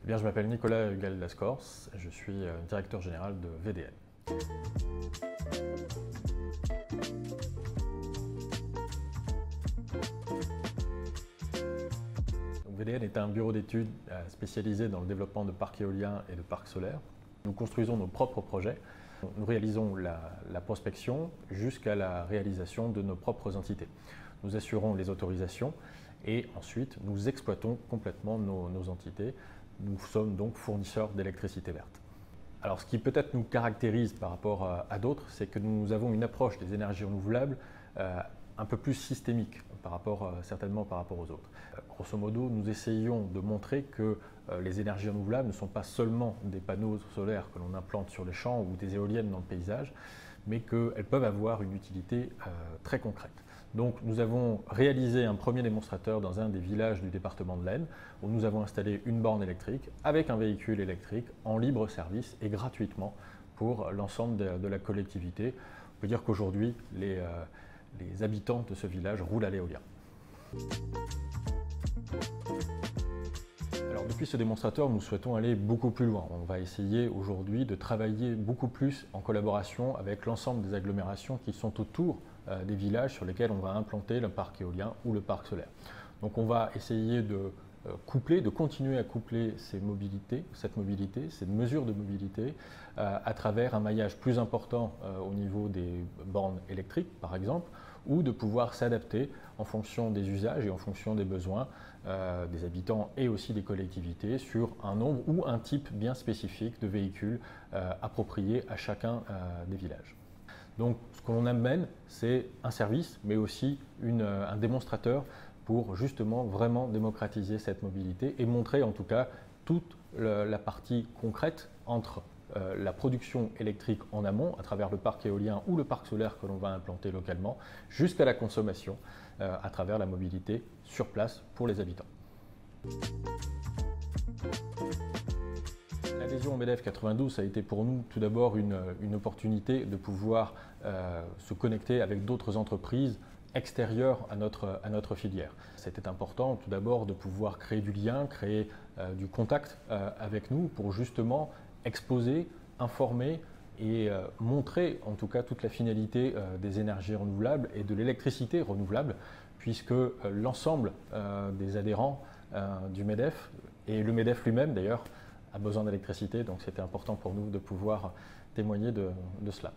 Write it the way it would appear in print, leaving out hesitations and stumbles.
Eh bien, je m'appelle Nicolas Hugal-Lascors, je suis directeur général de VDN. VDN est un bureau d'études spécialisé dans le développement de parcs éoliens et de parcs solaires. Nous construisons nos propres projets. Nous réalisons la prospection jusqu'à la réalisation de nos propres entités. Nous assurons les autorisations et ensuite nous exploitons complètement nos entités. Nous sommes donc fournisseurs d'électricité verte. Alors ce qui peut-être nous caractérise par rapport à d'autres, c'est que nous avons une approche des énergies renouvelables un peu plus systémique certainement par rapport aux autres. Grosso modo, nous essayons de montrer que les énergies renouvelables ne sont pas seulement des panneaux solaires que l'on implante sur les champs ou des éoliennes dans le paysage, mais qu'elles peuvent avoir une utilité très concrète. Donc nous avons réalisé un premier démonstrateur dans un des villages du département de l'Aisne, où nous avons installé une borne électrique avec un véhicule électrique en libre service et gratuitement pour l'ensemble de la collectivité. On peut dire qu'aujourd'hui, les habitants de ce village roulent à l'éolien. Alors, depuis ce démonstrateur, nous souhaitons aller beaucoup plus loin. On va essayer aujourd'hui de travailler beaucoup plus en collaboration avec l'ensemble des agglomérations qui sont autour des villages sur lesquels on va implanter le parc éolien ou le parc solaire. Donc on va essayer de continuer à coupler cette mobilité, cette mesure de mobilité à travers un maillage plus important au niveau des bornes électriques par exemple, ou de pouvoir s'adapter en fonction des usages et en fonction des besoins des habitants et aussi des collectivités sur un nombre ou un type bien spécifique de véhicules appropriés à chacun des villages. Donc ce que l'on amène, c'est un service, mais aussi un démonstrateur pour justement vraiment démocratiser cette mobilité et montrer en tout cas toute la partie concrète entre la production électrique en amont à travers le parc éolien ou le parc solaire que l'on va implanter localement jusqu'à la consommation à travers la mobilité sur place pour les habitants. L'adhésion au MEDEF 92 a été pour nous tout d'abord une opportunité de pouvoir se connecter avec d'autres entreprises extérieures à notre filière. C'était important tout d'abord de pouvoir créer du lien, créer du contact avec nous pour justement exposer, informer et montrer en tout cas toute la finalité des énergies renouvelables et de l'électricité renouvelable, puisque l'ensemble des adhérents du MEDEF et le MEDEF lui-même d'ailleurs a besoin d'électricité, donc c'était important pour nous de pouvoir témoigner de cela.